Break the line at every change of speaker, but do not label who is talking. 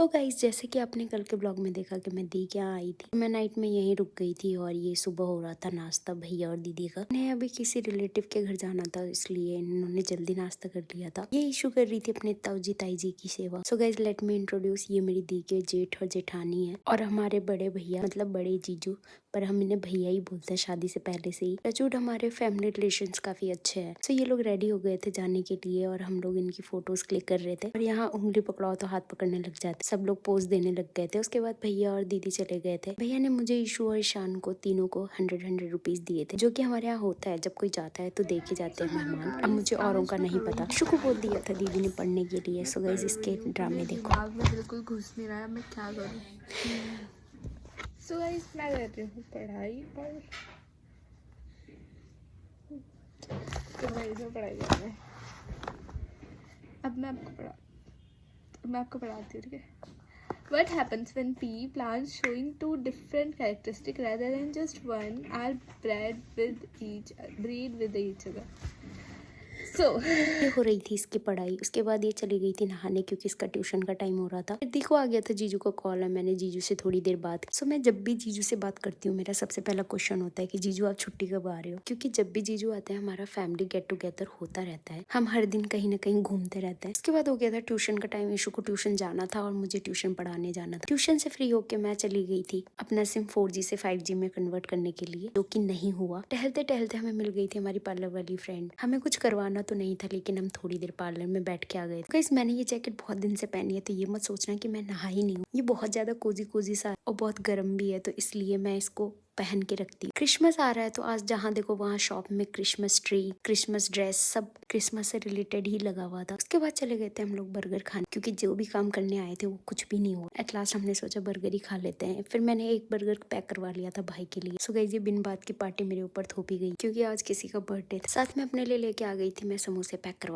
तो गाइस जैसे कि आपने कल के ब्लॉग में देखा कि मैं दी क्या आई थी, मैं नाइट में यहीं रुक गई थी और ये सुबह हो रहा था नाश्ता भैया और दीदी का। इन्हें अभी किसी रिलेटिव के घर जाना था, इसलिए इन्होंने जल्दी नाश्ता कर लिया था। ये इशू कर रही थी अपने ताऊजी ताई जी की सेवा। So guys let me introduce, ये मेरी दी के जेठ और जेठानी है और हमारे बड़े भैया मतलब बड़े जीजू, पर हम इन्हें भैया ही बोलते हैं शादी से पहले से ही। टचवुड हमारे फैमिली रिलेशंस काफी अच्छे हैं। सो ये लोग रेडी हो गए थे जाने के लिए और हम लोग इनकी फोटोज क्लिक कर रहे थे और यहाँ उंगली पकड़ाओ तो हाथ पकड़ने लग जाते, सब लोग पोज देने लग गए थे। उसके बाद भैया और दीदी चले गए थे। भैया ने मुझे ईशू और ईशान को तीनों को 100 रुपीज दिए थे, जो कि हमारे यहाँ होता है, जब कोई जाता है तो दे के जाते हैं मेहमान। अब मुझे औरों का नहीं पता, ईशू को बोल दिया था दीदी ने पढ़ने के लिए। सो गाइस इसके ड्रामे देखो।
दिमाग में बिल्कुल घुस नहीं रहा है, मैं क्या करूँ। सो गाइस मैं कर रही हूँ पढ़ाई और पढ़ाई करना है। अब मैं आपको पढ़ाती हूँ, ठीक है। What happens when pea plants showing two different characteristics rather than just one are breed with each other? So
ये हो रही थी इसकी पढ़ाई। उसके बाद ये चली गई थी नहाने क्योंकि इसका ट्यूशन का टाइम हो रहा था। फिर देखो आ गया था जीजू का कॉल है, मैंने जीजू से थोड़ी देर बात की। सो मैं जब भी जीजू से बात करती हूँ मेरा सबसे पहला क्वेश्चन होता है कि जीजू आप छुट्टी कब आ रहे हो, क्योंकि जब भी जीजू आते हैं हमारा फैमिली गेट टुगेदर होता रहता है। हम हर दिन कहीं ना कहीं घूमते रहते हैं। उसके बाद हो गया था ट्यूशन का टाइम, ईशू को ट्यूशन जाना था और मुझे ट्यूशन पढ़ाने जाना था। ट्यूशन से फ्री होकर मैं चली गई थी अपना सिम 4G से 5G में कन्वर्ट करने के लिए, जो कि नहीं हुआ। टहलते टहलते हमें मिल गई थी हमारी पार्लर वाली फ्रेंड। हमें कुछ करवाना तो नहीं था लेकिन हम थोड़ी देर पार्लर में बैठ के आ गए। गाइस मैंने ये जैकेट बहुत दिन से पहनी है, तो ये मत सोचना कि मैं नहा ही नहीं हूँ। ये बहुत ज्यादा कोजी कोजी सा और बहुत गर्म भी है, तो इसलिए मैं इसको पहन के रखती हूँ। क्रिसमस आ रहा है तो आज जहाँ देखो वहाँ शॉप में क्रिसमस ट्री, क्रिसमस ड्रेस, सब क्रिसमस से रिलेटेड ही लगा हुआ था। उसके बाद चले गए थे हम लोग बर्गर खाने, क्योंकि जो भी काम करने आए थे वो कुछ भी नहीं हुआ। एट लास्ट हमने सोचा बर्गर ही खा लेते हैं। फिर मैंने एक बर्गर पैक करवा लिया था भाई के लिए। सो गाइस ये बिन बात की पार्टी मेरे ऊपर थोपी गई, क्योंकि आज किसी का बर्थडे था। साथ में अपने लिए लेके आ गई थी मैं समोसे पैक करवा।